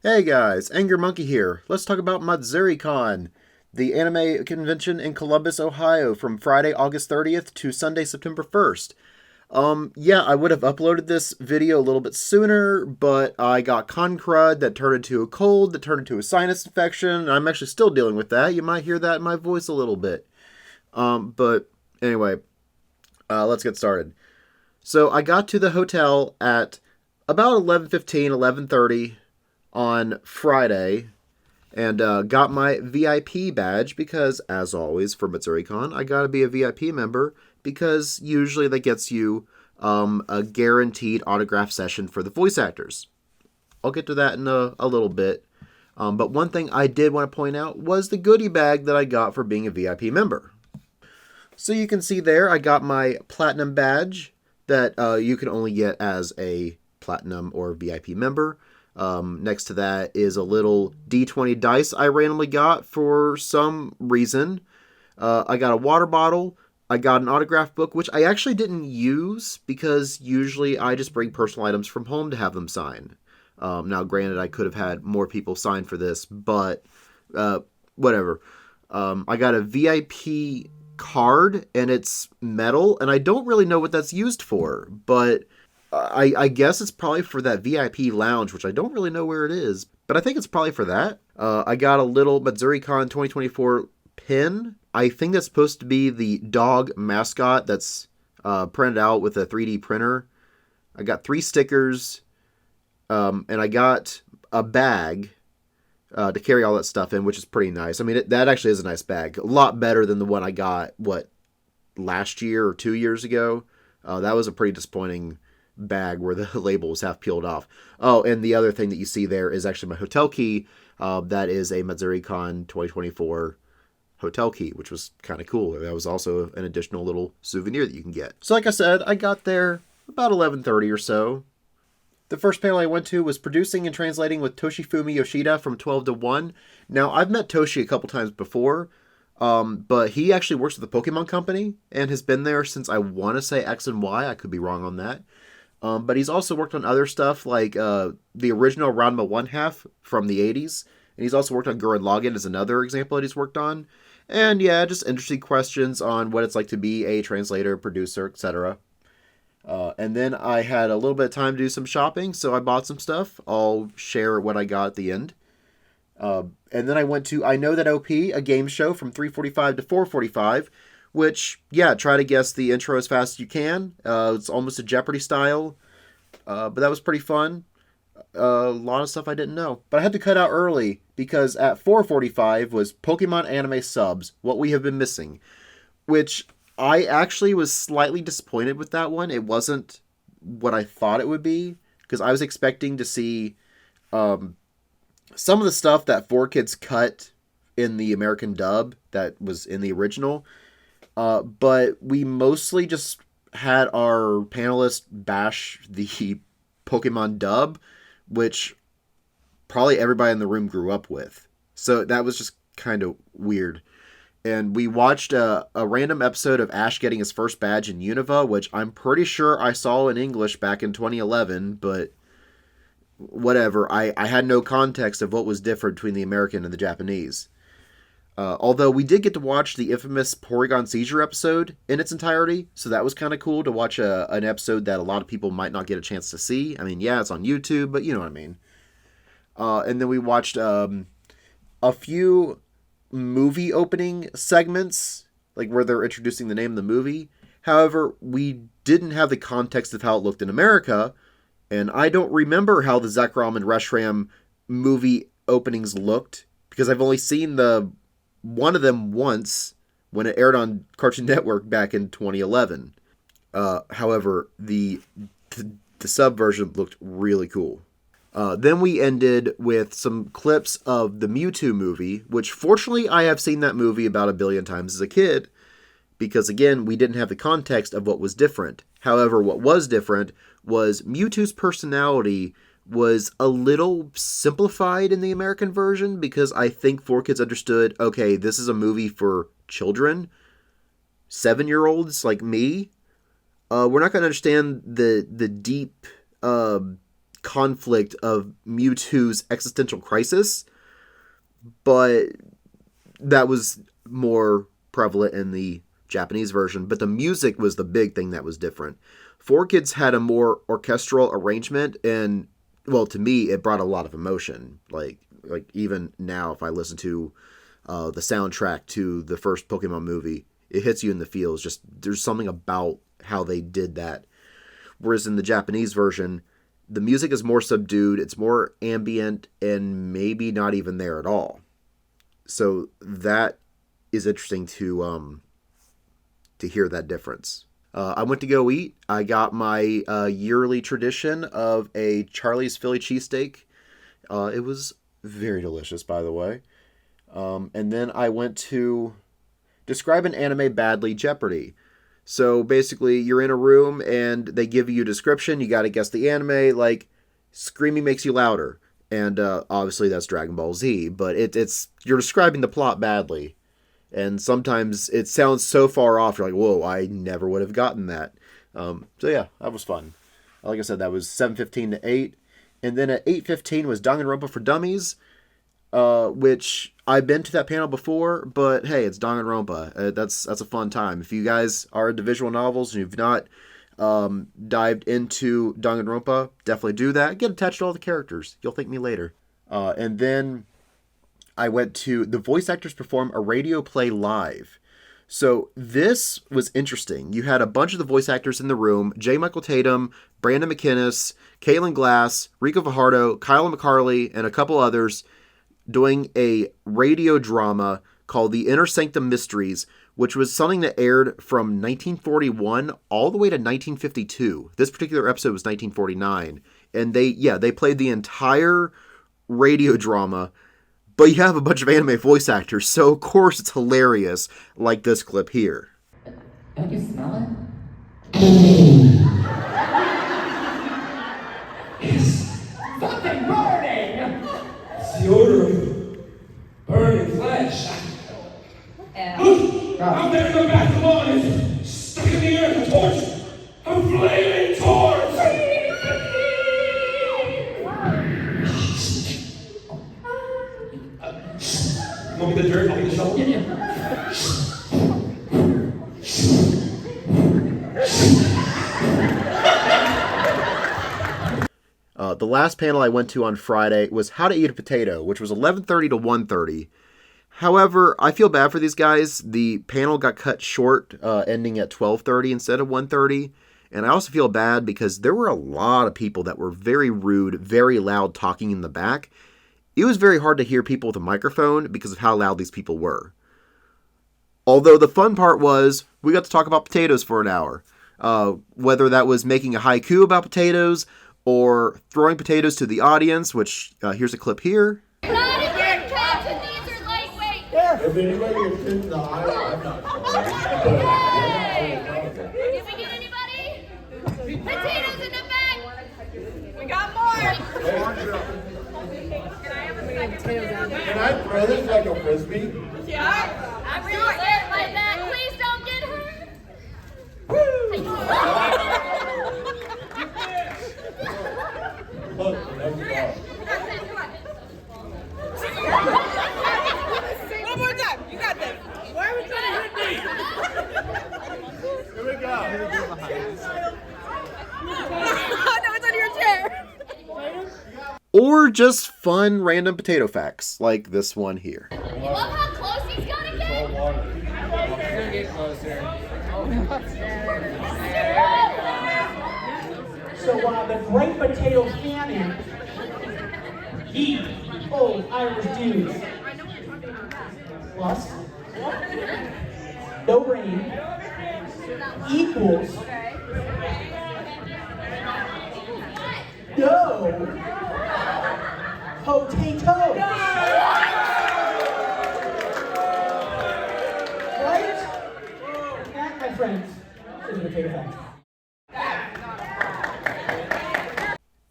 Hey guys, Angry Monkey here. Let's talk about Matsuricon, the anime convention in Columbus, Ohio from Friday, August 30th to Sunday, September 1st. Yeah, I would have uploaded this video a little bit sooner, but I got con crud that turned into a cold, that turned into a sinus infection, and I'm actually still dealing with that. You might hear that in my voice a little bit. But anyway, let's get started. So I got to the hotel at about 11:15, 11:30 on Friday and got my VIP badge because, as always, for Matsuricon, I gotta be a VIP member because usually that gets you a guaranteed autograph session for the voice actors. I'll get to that in a little bit. But one thing I did want to point out was the goodie bag that I got for being a VIP member. So you can see there, I got my platinum badge that you can only get as a platinum or VIP member. Next to that is a little D20 dice I randomly got for some reason. I got a water bottle. I got an autograph book, which I actually didn't use because usually I just bring personal items from home to have them sign. Now, granted, I could have had more people sign for this, but whatever. I got a VIP card, and it's metal, and I don't really know what that's used for, but I guess it's probably for that VIP lounge, which I don't really know where it is, but I think it's probably for that. I got a little Matsuricon 2024 pin. I think that's supposed to be the dog mascot that's printed out with a 3D printer. I got 3 stickers, and I got a bag to carry all that stuff in, which is pretty nice. I mean, that actually is a nice bag. A lot better than the one I got, last year or 2 years ago. That was a pretty disappointing bag where the label was half peeled off. Oh, and the other thing that you see there is actually my hotel key. That is a Matsuricon 2024 hotel key, which was kind of cool. That was also an additional little souvenir that you can get. So like I said, I got there about 11:30 or so. The first panel I went to was Producing and Translating with Toshifumi Yoshida from 12 to 1. Now, I've met Toshi a couple times before, but he actually works with the Pokemon Company and has been there since, I want to say, X and Y. I could be wrong on that. But he's also worked on other stuff like the original Ranma 1/2 from the 80s. And he's also worked on Gurren Lagann as another example that he's worked on. And yeah, just interesting questions on what it's like to be a translator, producer, etc. And then I had a little bit of time to do some shopping, so I bought some stuff. I'll share what I got at the end. And then I went to I Know That OP, a game show from 3:45 to 4:45, which, yeah, try to guess the intro as fast as you can. It's almost a Jeopardy style, but that was pretty fun. A lot of stuff I didn't know. But I had to cut out early because at 4:45 was Pokemon Anime Subs, What We Have Been Missing, which I actually was slightly disappointed with that one. It wasn't what I thought it would be, because I was expecting to see some of the stuff that 4Kids cut in the American dub that was in the original. But we mostly just had our panelists bash the Pokemon dub, which probably everybody in the room grew up with. So that was just kind of weird. And we watched a random episode of Ash getting his first badge in Unova, which I'm pretty sure I saw in English back in 2011, but whatever. I had no context of what was different between the American and the Japanese. Although we did get to watch the infamous Porygon Seizure episode in its entirety, so that was kind of cool to watch an episode that a lot of people might not get a chance to see. I mean, yeah, it's on YouTube, but you know what I mean. And then we watched a few movie opening segments, like where they're introducing the name of the movie. However, we didn't have the context of how it looked in America, and I don't remember how the Zekrom and Reshiram movie openings looked, because I've only seen one of them once when it aired on Cartoon Network back in 2011. However, the sub version looked really cool. Then we ended with some clips of the Mewtwo movie, which fortunately I have seen that movie about 1 billion times as a kid, because again, we didn't have the context of what was different. However, what was different was Mewtwo's personality was a little simplified in the American version, because I think 4Kids understood, okay, this is a movie for children, 7-year-olds like me. We're not going to understand the deep conflict of Mewtwo's existential crisis, but that was more prevalent in the Japanese version. But the music was the big thing that was different. 4Kids had a more orchestral arrangement, and, well, to me, it brought a lot of emotion. Like even now, if I listen to the soundtrack to the first Pokemon movie, it hits you in the feels. Just there's something about how they did that. Whereas in the Japanese version, the music is more subdued, it's more ambient, and maybe not even there at all. So that is interesting to hear that difference. I went to go eat. I got my yearly tradition of a Charlie's Philly cheesesteak. It was very delicious, by the way. And then I went to describe an anime badly, Jeopardy. So basically, you're in a room and they give you a description. You got to guess the anime. Like, screaming makes you louder, and obviously that's Dragon Ball Z. But it's you're describing the plot badly, and sometimes it sounds so far off. You're like, whoa, I never would have gotten that. So yeah, that was fun. Like I said, that was 7:15 to 8, and then at 8:15 was Danganronpa for Dummies. Which I've been to that panel before, but hey, it's Danganronpa. That's a fun time. If you guys are into visual novels and you've not dived into Danganronpa, definitely do that. Get attached to all the characters. You'll thank me later. And then I went to the voice actors perform a radio play live. So this was interesting. You had a bunch of the voice actors in the room: J. Michael Tatum, Brandon McInnes, Caitlin Glass, Rico Fajardo, Kyle McCarley, and a couple others, doing a radio drama called The Inner Sanctum Mysteries, which was something that aired from 1941 all the way to 1952. This particular episode was 1949. And they played the entire radio drama, but you have a bunch of anime voice actors, so of course it's hilarious, like this clip here. Don't you smell it? It's fucking burning! It's the odor of burning flesh. Look! Out there in the back of the lawn is stuck in the air, a torch! A flaming torch! Want me the dirt? I'll get the shovel. The last panel I went to on Friday was How to Eat a Potato, which was 11:30 to 1:30. However, I feel bad for these guys. The panel got cut short, ending at 12:30 instead of 1:30. And I also feel bad because there were a lot of people that were very rude, very loud talking in the back. It was very hard to hear people with a microphone because of how loud these people were. Although the fun part was we got to talk about potatoes for an hour. Whether that was making a haiku about potatoes or throwing potatoes to the audience, which here's a clip here. Not if you're cats and these are lightweight. If anybody gets hit in the eye, I'm not. Did we get anybody? Potatoes in the back. We got more. Can I throw this like a frisbee? Yeah. I'm really hurt like that. Please don't get hurt. Look, that's One more time. You got this. Why are we trying to hit me? Here we go. No, it's under your chair. Or just fun random potato facts, like this one here. You love how close he's gonna get? all water. Gonna get closer. So the Great Potato Famine, ye old Irish dudes, plus no rain equals no potatoes. Right? That, my friends, is a potato fact.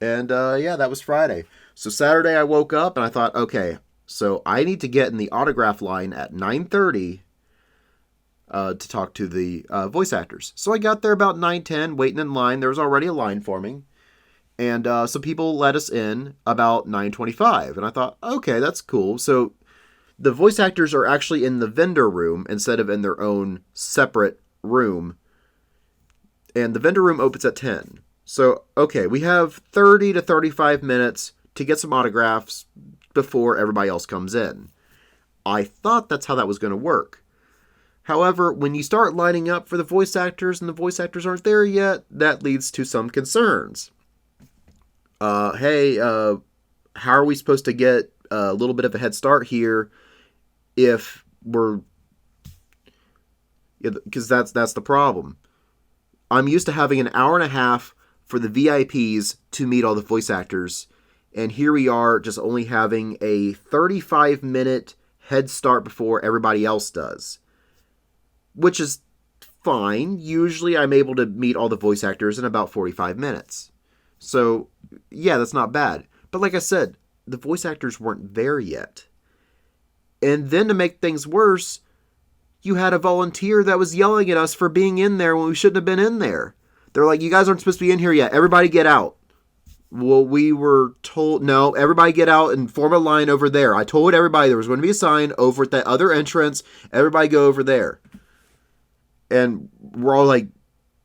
And yeah, that was Friday. So Saturday I woke up and I thought, okay, so I need to get in the autograph line at 9:30 to talk to the voice actors. So I got there about 9:10, waiting in line. There was already a line forming. And some people let us in about 9:25, and I thought, okay, that's cool. So the voice actors are actually in the vendor room instead of in their own separate room. And the vendor room opens at 10. So, okay, we have 30 to 35 minutes to get some autographs before everybody else comes in. I thought that's how that was going to work. However, when you start lining up for the voice actors and the voice actors aren't there yet, that leads to some concerns. How are we supposed to get a little bit of a head start here if we're... Because that's the problem. I'm used to having an hour and a half for the VIPs to meet all the voice actors, and here we are just only having a 35-minute head start before everybody else does. Which is fine. Usually I'm able to meet all the voice actors in about 45 minutes. So, yeah, that's not bad. But like I said, the voice actors weren't there yet. And then to make things worse, you had a volunteer that was yelling at us for being in there when we shouldn't have been in there. They're like, you guys aren't supposed to be in here yet. Everybody get out. Well, we were told, no, everybody get out and form a line over there. I told everybody there was going to be a sign over at that other entrance. Everybody go over there. And we're all like,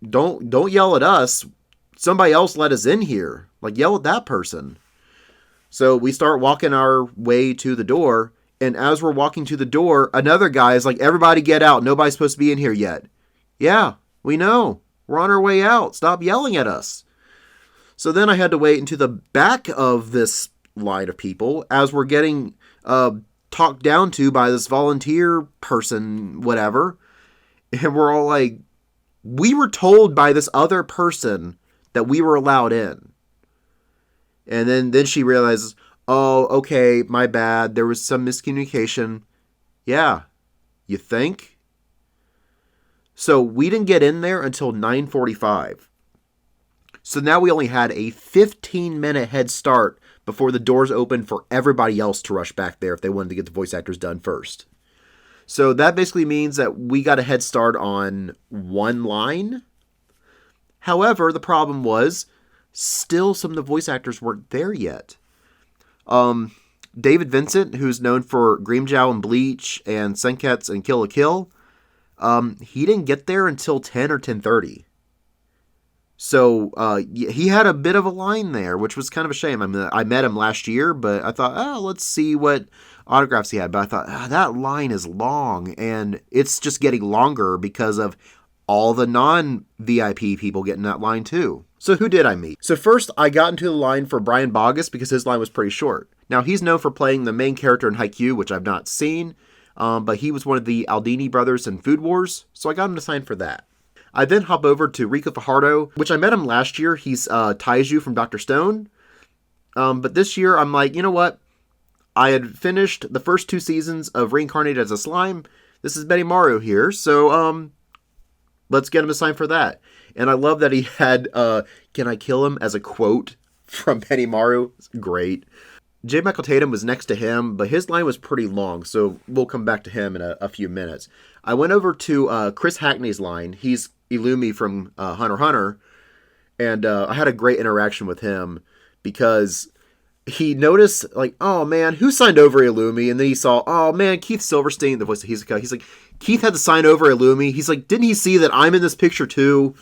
don't yell at us. Somebody else let us in here. Like, yell at that person. So we start walking our way to the door. And as we're walking to the door, another guy is like, everybody get out. Nobody's supposed to be in here yet. Yeah, we know. We're on our way out. Stop yelling at us. So then I had to wait into the back of this line of people as we're getting talked down to by this volunteer person, whatever. And we're all like, we were told by this other person that we were allowed in. And then she realizes, oh, okay, my bad. There was some miscommunication. Yeah, you think? So we didn't get in there until 9:45. So now we only had a 15-minute head start before the doors opened for everybody else to rush back there if they wanted to get the voice actors done first. So that basically means that we got a head start on one line. However, the problem was, still some of the voice actors weren't there yet. David Vincent, who's known for Grimmjow and Bleach and Senketsu and Kill la Kill, he didn't get there until 10 or 10:30. So he had a bit of a line there, which was kind of a shame. I mean, I met him last year, but I thought, let's see what autographs he had. But I thought, that line is long, and it's just getting longer because of all the non-VIP people getting that line too. So who did I meet? So first, I got into the line for Brian Bogus because his line was pretty short. Now, he's known for playing the main character in Haikyuu, which I've not seen, but he was one of the Aldini brothers in Food Wars, so I got him to sign for that. I then hop over to Rico Fajardo, which I met him last year. He's Taiju from Dr. Stone. But this year, I'm like, you know what? I had finished the first 2 seasons of Reincarnated as a Slime. This is Benimaru here, so let's get him a sign for that. And I love that he had, can I kill him, as a quote from Benimaru. It's great. J. Michael Tatum was next to him, but his line was pretty long, so we'll come back to him in a few minutes. I went over to Chris Hackney's line. He's Illumi from Hunter x Hunter, and I had a great interaction with him because he noticed, like, oh man, who signed over Illumi? And then he saw, oh man, Keith Silverstein, the voice of Hisoka. He's like, Keith had to sign over Illumi. He's like, didn't he see that I'm in this picture too?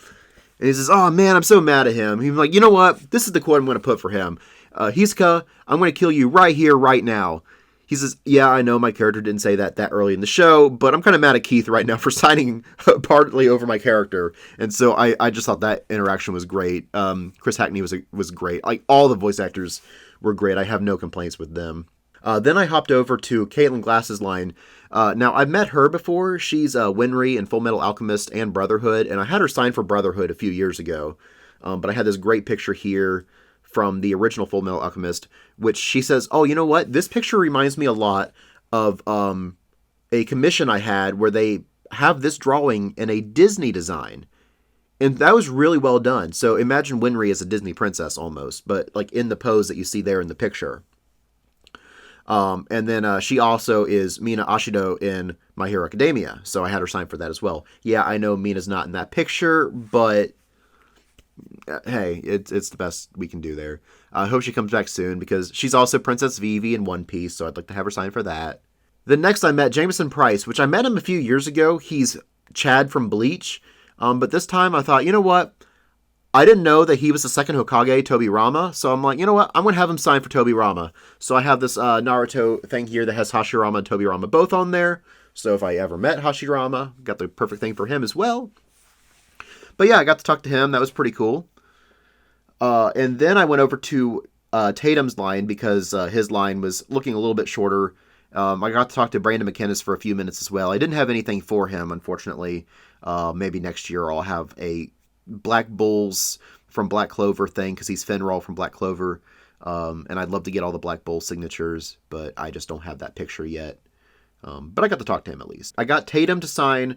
And he says, oh man, I'm so mad at him. He's like, you know what? This is the quote I'm going to put for him. Hisoka, I'm going to kill you right here, right now. He says, yeah, I know my character didn't say that early in the show, but I'm kind of mad at Keith right now for signing partly over my character. And so I just thought that interaction was great. Chris Hackney was great. Like, all the voice actors were great. I have no complaints with them. Then I hopped over to Caitlin Glass's line. Now, I've met her before. She's Winry in Full Metal Alchemist and Brotherhood, and I had her sign for Brotherhood a few years ago. But I had this great picture here from the original Full Metal Alchemist, which she says, oh, you know what? This picture reminds me a lot of a commission I had where they have this drawing in a Disney design. And that was really well done. So imagine Winry as a Disney princess almost, but like in the pose that you see there in the picture. And then she also is Mina Ashido in My Hero Academia. So I had her sign for that as well. Yeah, I know Mina's not in that picture, but Hey, it's the best we can do there. I hope she comes back soon because she's also Princess Vivi in One Piece, so I'd like to have her sign for that. Then next I met Jameson Price, which I met him a few years ago. He's Chad from Bleach. But this time I thought, you know what? I didn't know that he was the second Hokage, Tobirama, so I'm like, you know what? I'm going to have him sign for Tobirama. So I have this Naruto thing here that has Hashirama and Tobirama both on there. So if I ever met Hashirama, got the perfect thing for him as well. But yeah, I got to talk to him. That was pretty cool. And then I went over to Tatum's line because his line was looking a little bit shorter. I got to talk to Brandon McKinnis for a few minutes as well. I didn't have anything for him, unfortunately. Maybe next year I'll have a Black Bulls from Black Clover thing because he's Finral from Black Clover. And I'd love to get all the Black Bull signatures, but I just don't have that picture yet. But I got to talk to him at least. I got Tatum to sign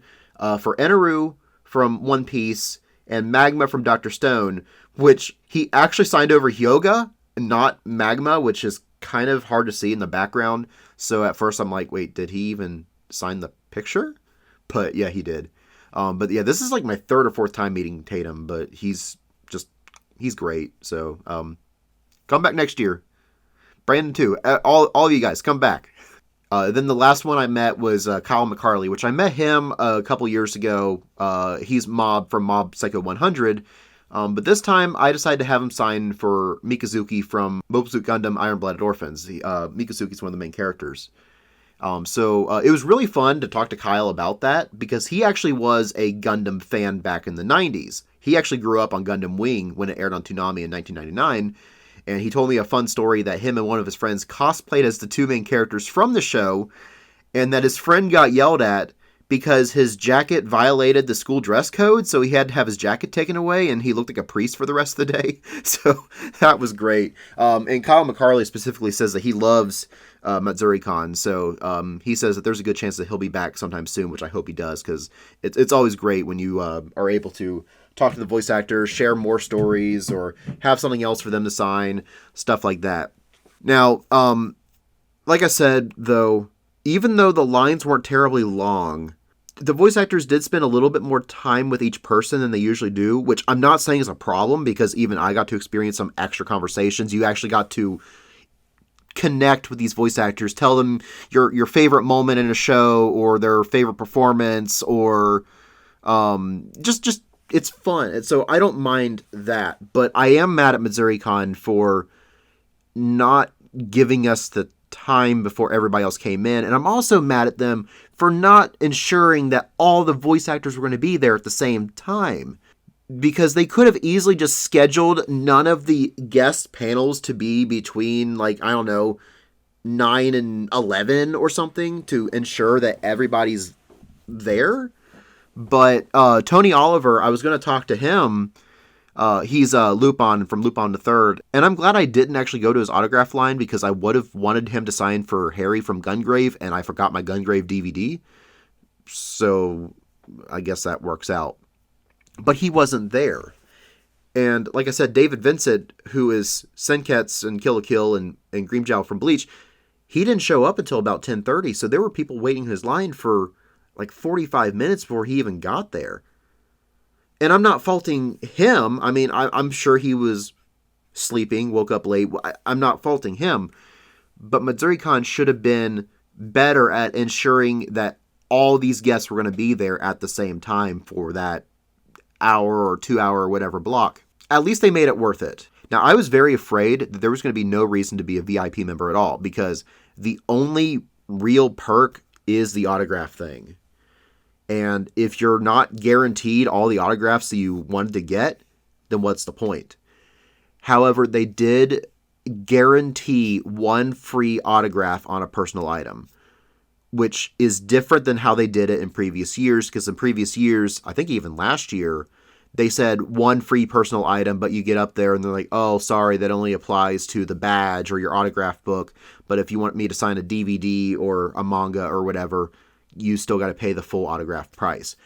for Eneru from One Piece and Magma from Dr. Stone, which he actually signed over Hyoga, not Magma, which is kind of hard to see in the background. So at first I'm like, wait, did he even sign the picture? But yeah, he did. But yeah, this is like my third or fourth time meeting Tatum, but he's great. So come back next year. Brandon too. All of you guys, come back. Then the last one I met was Kyle McCarley, which I met him a couple years ago. He's Mob from Mob Psycho 100. But this time I decided to have him sign for Mikazuki from Mobile Suit Gundam Iron Blooded Orphans. Mikazuki is one of the main characters. So it was really fun to talk to Kyle about that because he actually was a Gundam fan back in the 90s. He actually grew up on Gundam Wing when it aired on Toonami in 1999. And he told me a fun story that him and one of his friends cosplayed as the two main characters from the show, and that his friend got yelled at because his jacket violated the school dress code, so he had to have his jacket taken away, and he looked like a priest for the rest of the day. So that was great. And Kyle McCarley specifically says that he loves Matsuricon, so he says that there's a good chance that he'll be back sometime soon, which I hope he does, because it's always great when you are able to talk to the voice actors, share more stories, or have something else for them to sign, stuff like that. Now, like I said, though, even though the lines weren't terribly long, the voice actors did spend a little bit more time with each person than they usually do, which I'm not saying is a problem, because even I got to experience some extra conversations. You actually got to connect with these voice actors, tell them your favorite moment in a show, or their favorite performance, or just it's fun. And so I don't mind that, but I am mad at Matsuricon for not giving us the time before everybody else came in. And I'm also mad at them for not ensuring that all the voice actors were going to be there at the same time, because they could have easily just scheduled none of the guest panels to be between, like, I don't know, 9 and 11 or something to ensure that everybody's there. But Tony Oliver, I was going to talk to him. He's Lupin from Lupin the Third, and I'm glad I didn't actually go to his autograph line, because I would have wanted him to sign for Harry from Gungrave, and I forgot my Gungrave DVD. So I guess that works out. But he wasn't there. And like I said, David Vincent, who is Senketsu and Kill la Kill and Grimmjow from Bleach, he didn't show up until about 10:30, so there were people waiting his line for like 45 minutes before he even got there. And I'm not faulting him. I mean, I'm sure he was sleeping, woke up late. I'm not faulting him. But Matsuricon should have been better at ensuring that all these guests were going to be there at the same time for that hour or 2 hour or whatever block. At least they made it worth it. Now, I was very afraid that there was going to be no reason to be a VIP member at all, because the only real perk is the autograph thing. And if you're not guaranteed all the autographs that you wanted to get, then what's the point? However, they did guarantee one free autograph on a personal item, which is different than how they did it in previous years, because in previous years, I think even last year, they said one free personal item, but you get up there and they're like, oh, sorry, that only applies to the badge or your autograph book. But if you want me to sign a DVD or a manga or whatever, you still got to pay the full autograph price.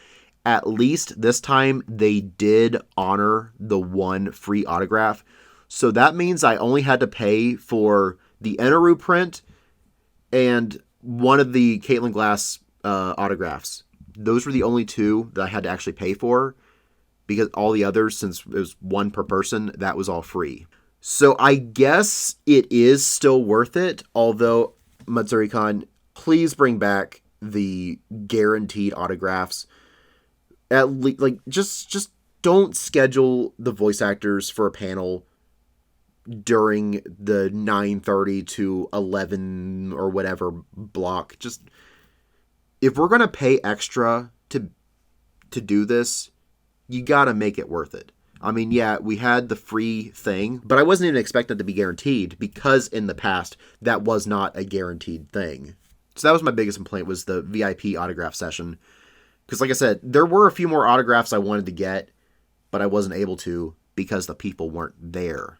At least this time they did honor the one free autograph. So that means I only had to pay for the Eneru print and one of the Caitlin Glass autographs. Those were the only two that I had to actually pay for. because all the others, since it was one per person, that was all free. So I guess it is still worth it, although Matsuricon, please bring back the guaranteed autographs. At least, like, just don't schedule the voice actors for a panel during the 9:30 to 11 or whatever block. Just, if we're gonna pay extra to do this, you gotta make it worth it. I mean, yeah, we had the free thing, but I wasn't even expecting it to be guaranteed, because in the past that was not a guaranteed thing. So that was my biggest complaint, was the VIP autograph session. Because like I said, there were a few more autographs I wanted to get, but I wasn't able to because the people weren't there.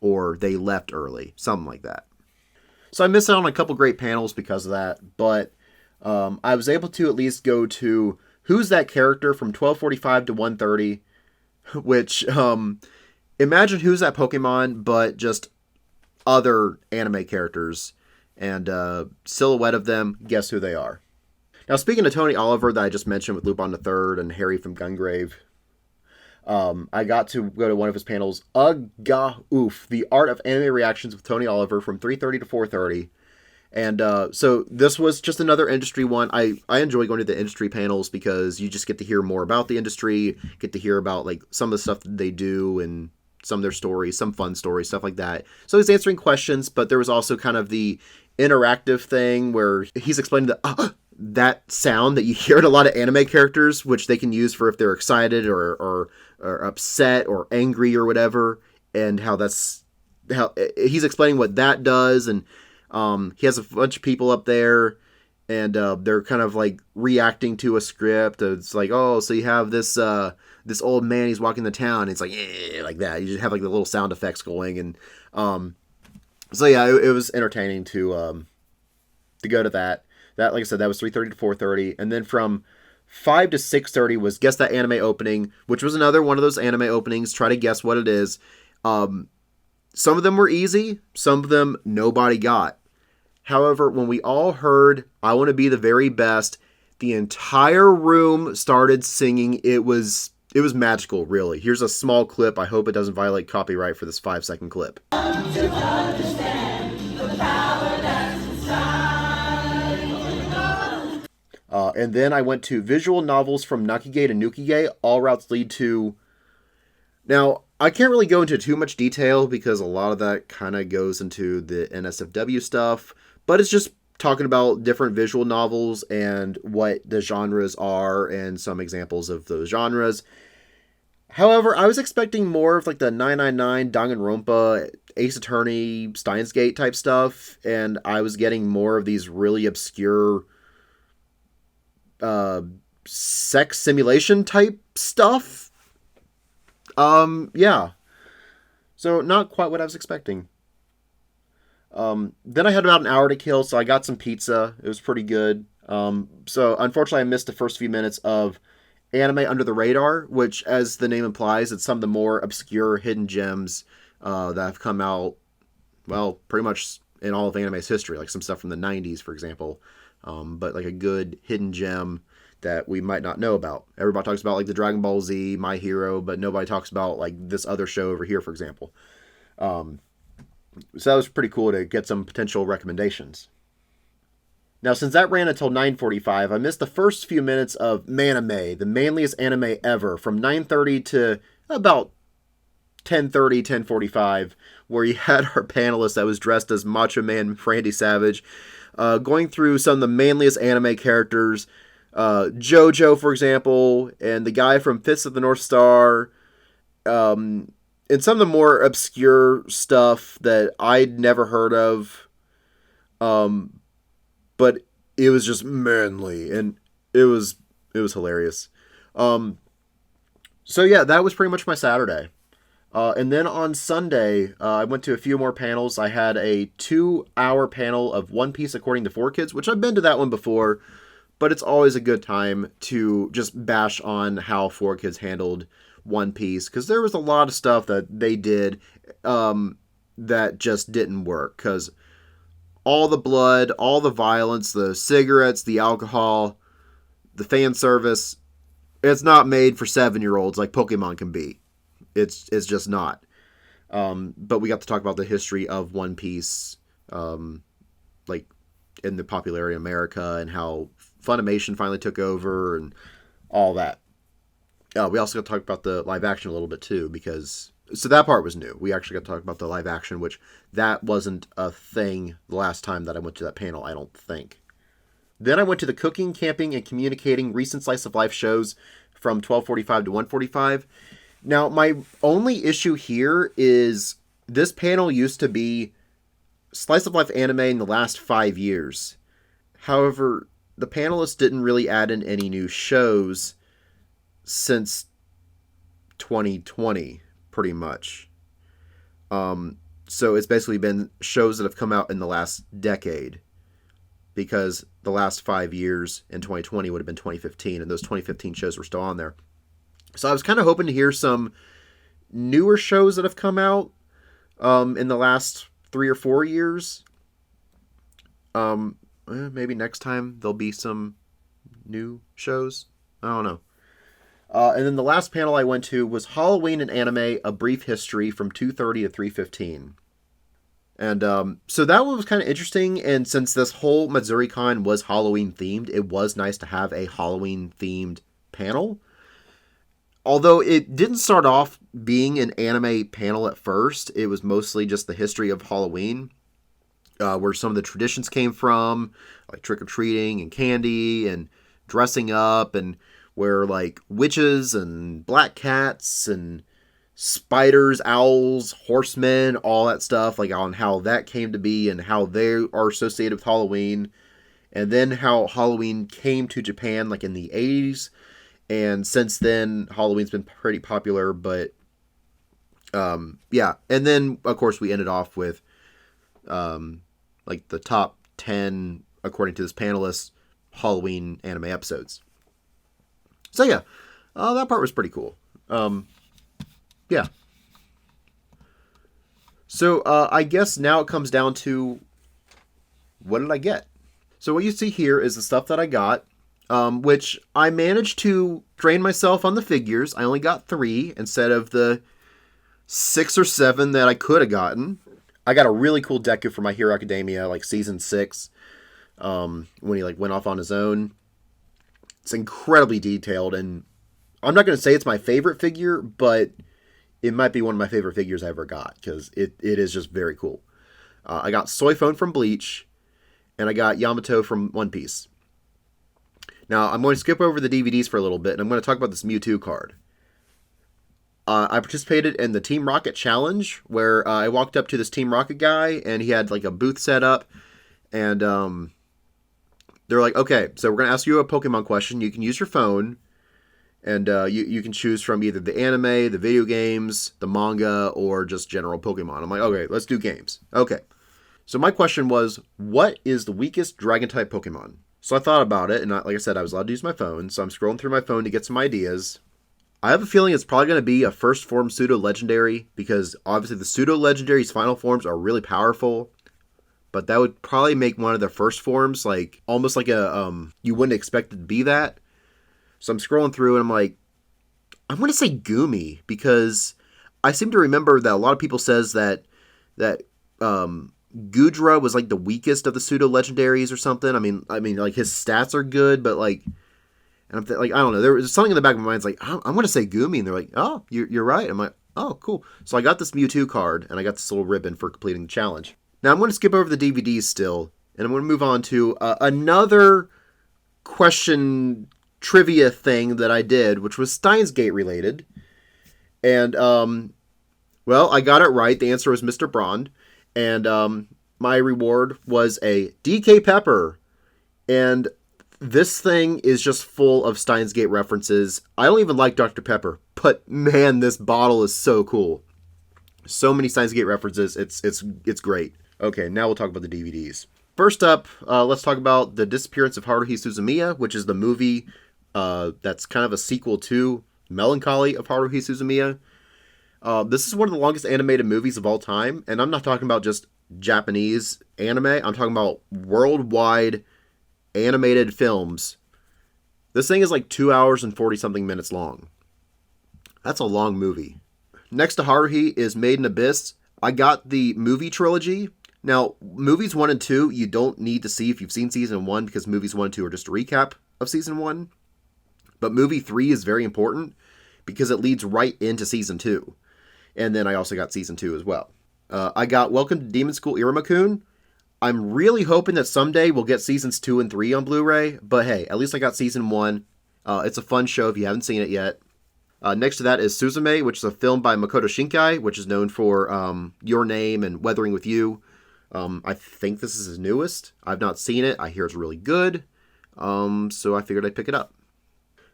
Or they left early. Something like that. So I missed out on a couple great panels because of that. But I was able to at least go to Who's That Character from 12:45 to 1:30. Which, imagine Who's That Pokemon, but just other anime characters. And silhouette of them, guess who they are. Now, speaking of Tony Oliver that I just mentioned with Lupin III and Harry from Gungrave, I got to go to one of his panels, Oof, The Art of Anime Reactions with Tony Oliver from 3:30 to 4:30. And so this was just another industry one. I enjoy going to the industry panels because you just get to hear more about the industry, get to hear about like some of the stuff that they do and some of their stories, some fun stories, stuff like that. So he's answering questions, but there was also kind of the interactive thing where he's explaining that sound that you hear in a lot of anime characters, which they can use for if they're excited or upset or angry or whatever, and how he's explaining what that does. And he has a bunch of people up there, and they're kind of like reacting to a script. It's like, oh, so you have this old man, he's walking the town. It's like, eh, like that. You just have like the little sound effects going, and so yeah, it was entertaining to go to that. That, like I said, that was 3:30 to 4:30, and then from 5 to 6:30 was Guess That Anime Opening, which was another one of those anime openings. Try to guess what it is. Some of them were easy, some of them nobody got. However, when we all heard I Want to Be the Very Best, the entire room started singing. It was magical, really. Here's a small clip. I hope it doesn't violate copyright for this 5-second clip. And then I went to Visual Novels from Nakige to Nukige. All routes lead to... Now, I can't really go into too much detail because a lot of that kind of goes into the NSFW stuff, but it's just talking about different visual novels and what the genres are and some examples of those genres. However, I was expecting more of like the 999, Danganronpa, Ace Attorney, Steins Gate type stuff, and I was getting more of these really obscure sex simulation type stuff. Yeah. So not quite what I was expecting. Then I had about an hour to kill, so I got some pizza. It was pretty good. So unfortunately I missed the first few minutes of Anime Under the Radar, which, as the name implies, it's some of the more obscure hidden gems that have come out, well, pretty much in all of anime's history, like some stuff from the 90s, for example. But like a good hidden gem that we might not know about. Everybody talks about like the Dragon Ball Z, My Hero, but nobody talks about like this other show over here, for example. So that was pretty cool to get some potential recommendations. Now, since that ran until 9:45, I missed the first few minutes of Manime, the manliest anime ever, from 9:30 to about 10:30, 10:45, where you had our panelist that was dressed as Macho Man Randy Savage, going through some of the manliest anime characters, JoJo, for example, and the guy from Fists of the North Star, and some of the more obscure stuff that I'd never heard of, but it was just manly, and it was hilarious. So yeah, that was pretty much my Saturday. And then on Sunday, I went to a few more panels. I had a 2-hour panel of One Piece According to 4Kids, which I've been to that one before, but it's always a good time to just bash on how 4Kids handled One Piece, because there was a lot of stuff that they did that just didn't work, because all the blood, all the violence, the cigarettes, the alcohol, the fan service, It's not made for 7-year-olds like Pokemon can be. It's just not. But we got to talk about the history of One Piece, like in the popularity in America, and how Funimation finally took over and all that. We also got to talk about the live action a little bit too, because so that part was new. We actually got to talk about the live action, which that wasn't a thing the last time that I went to that panel, I don't think. Then I went to the cooking, camping, and communicating recent slice of life shows from 12:45 to 1:45. Now, my only issue here is this panel used to be slice of life anime in the last 5 years. However, the panelists didn't really add in any new shows since 2020, pretty much. So it's basically been shows that have come out in the last decade, because the last 5 years in 2020 would have been 2015, and those 2015 shows were still on there. So I was kind of hoping to hear some newer shows that have come out in the last 3 or 4 years. Maybe next time there'll be some new shows. I don't know. And then the last panel I went to was Halloween and Anime, A Brief History from 2:30 to 3:15. And so that one was kind of interesting, and since this whole Matsuricon was Halloween themed, it was nice to have a Halloween themed panel. Although it didn't start off being an anime panel at first, it was mostly just the history of Halloween, where some of the traditions came from, like trick-or-treating and candy and dressing up, and where like witches and black cats and spiders, owls, horsemen, all that stuff, like on how that came to be and how they are associated with Halloween. And then how Halloween came to Japan like in the 80s. And since then, Halloween's been pretty popular, but yeah. And then, of course, we ended off with like the top 10, according to this panelist, Halloween anime episodes. So yeah, that part was pretty cool. Yeah. So I guess now it comes down to, what did I get? So what you see here is the stuff that I got. Which I managed to train myself on the figures. I only got 3 instead of the 6 or 7 that I could have gotten. I got a really cool Deku for My Hero Academia, like season 6, when he like went off on his own. It's incredibly detailed, and I'm not going to say it's my favorite figure, but it might be one of my favorite figures I ever got, because it is just very cool. I got Soifone from Bleach, and I got Yamato from One Piece. Now, I'm going to skip over the DVDs for a little bit, and I'm going to talk about this Mewtwo card. I participated in the Team Rocket Challenge, where I walked up to this Team Rocket guy, and he had like a booth set up, and they're like, okay, so we're going to ask you a Pokemon question. You can use your phone, and you can choose from either the anime, the video games, the manga, or just general Pokemon. I'm like, okay, let's do games. Okay. So my question was, what is the weakest Dragon-type Pokemon? So I thought about it, and like I said, I was allowed to use my phone, so I'm scrolling through my phone to get some ideas. I have a feeling it's probably going to be a first form pseudo-legendary, because obviously the pseudo-legendary's final forms are really powerful, but that would probably make one of their first forms like almost like a, you wouldn't expect it to be that. So I'm scrolling through, and I'm like, I'm going to say Gumi, because I seem to remember that a lot of people says that Gudra was like the weakest of the pseudo legendaries or something. I mean, like his stats are good, but like, and I'm like, I don't know. There was something in the back of my mind. It's like, I'm going to say Gumi, and they're like, oh, you're right. I'm like, oh, cool. So I got this Mewtwo card, and I got this little ribbon for completing the challenge. Now I'm going to skip over the DVDs still, and I'm going to move on to another question trivia thing that I did, which was Steins Gate related. And well, I got it right. The answer was Mr. Brond. And my reward was a DK Pepper. And this thing is just full of Steins Gate references. I don't even like Dr. Pepper, but man, this bottle is so cool. So many Steins Gate references. It's great. Okay, now we'll talk about the DVDs. First up, let's talk about The Disappearance of Haruhi Suzumiya, which is the movie that's kind of a sequel to Melancholy of Haruhi Suzumiya. This is one of the longest animated movies of all time, and I'm not talking about just Japanese anime. I'm talking about worldwide animated films This thing is like 2 hours and 40 something minutes long. That's a long movie. Next to Haruhi is Made in Abyss. I got the movie trilogy. Now, movies 1 and 2, you don't need to see if you've seen season 1, because movies 1 and 2 are just a recap of season 1. But movie 3 is very important because it leads right into season 2. And then I also got season 2 as well. I got Welcome to Demon School Iruma-kun. I'm really hoping that someday we'll get seasons 2 and 3 on Blu-ray. But hey, at least I got season 1. It's a fun show if you haven't seen it yet. Next to that is Suzume, which is a film by Makoto Shinkai, which is known for Your Name and Weathering with You. I think this is his newest. I've not seen it. I hear it's really good. So I figured I'd pick it up.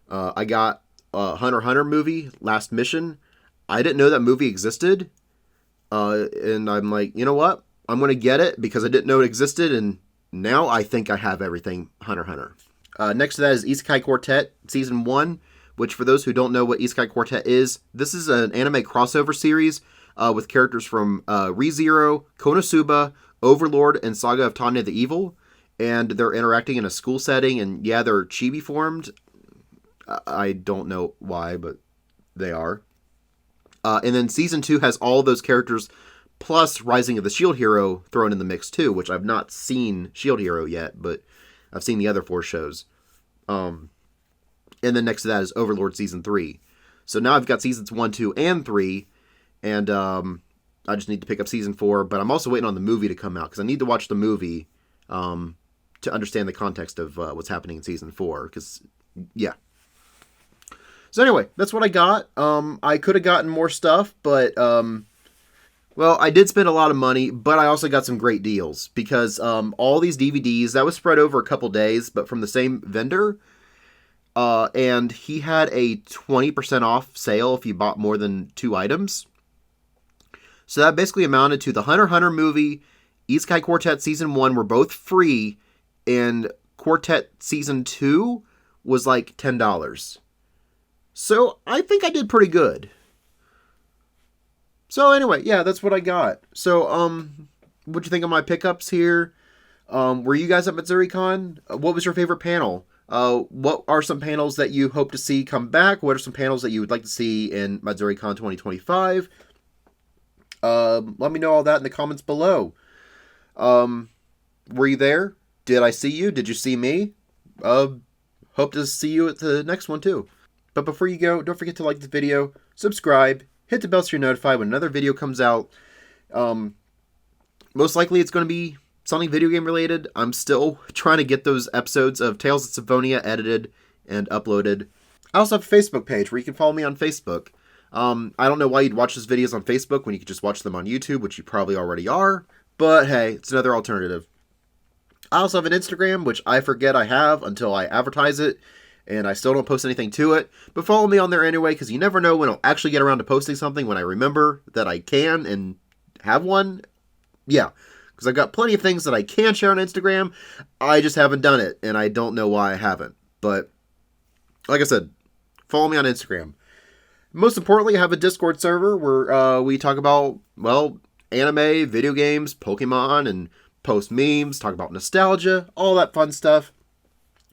I got Hunter x Hunter movie, Last Mission. I didn't know that movie existed. And I'm like, you know what? I'm going to get it because I didn't know it existed. And now I think I have everything Hunter x Hunter. Next to that is Isekai Quartet Season 1, which for those who don't know what Isekai Quartet is, this is an anime crossover series with characters from ReZero, Konosuba, Overlord, and Saga of Tanya the Evil. And they're interacting in a school setting, and yeah, they're chibi formed. I don't know why, but they are. And then Season 2 has all those characters, plus Rising of the Shield Hero thrown in the mix too, which I've not seen Shield Hero yet, but I've seen the other 4 shows. And then next to that is Overlord Season 3. So now I've got Seasons 1, 2, and 3, and I just need to pick up Season 4, but I'm also waiting on the movie to come out, because I need to watch the movie to understand the context of what's happening in Season 4, because, yeah. So anyway, that's what I got. I could have gotten more stuff, but, well, I did spend a lot of money, but I also got some great deals, because all these DVDs, that was spread over a couple days, but from the same vendor, and he had a 20% off sale if you bought more than 2 items. So that basically amounted to the Hunter x Hunter movie, Isekai Quartet Season 1 were both free, and Quartet Season 2 was like $10. So I think I did pretty good. So anyway, yeah, that's what I got. So, what'd you think of my pickups here? Were you guys at Matsuricon? What was your favorite panel? What are some panels that you hope to see come back? What are some panels that you would like to see in Matsuricon 2025? Let me know all that in the comments below. Were you there? Did I see you? Did you see me? Hope to see you at the next one too. But before you go, don't forget to like the video, subscribe, hit the bell so you're notified when another video comes out. Most likely it's going to be something video game related. I'm still trying to get those episodes of Tales of Symphonia edited and uploaded. I also have a Facebook page where you can follow me on Facebook. I don't know why you'd watch those videos on Facebook when you could just watch them on YouTube, which you probably already are. But hey, it's another alternative. I also have an Instagram, which I forget I have until I advertise it. And I still don't post anything to it. But follow me on there anyway, because you never know when I'll actually get around to posting something when I remember that I can and have one. Yeah, because I've got plenty of things that I can share on Instagram. I just haven't done it, and I don't know why I haven't. But, like I said, follow me on Instagram. Most importantly, I have a Discord server where we talk about, well, anime, video games, Pokemon, and post memes, talk about nostalgia, all that fun stuff.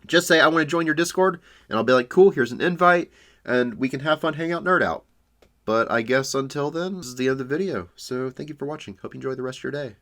Just say, I want to join your Discord, and I'll be like, cool, here's an invite, and we can have fun, hang out, nerd out. But I guess until then, this is the end of the video. So thank you for watching. Hope you enjoy the rest of your day.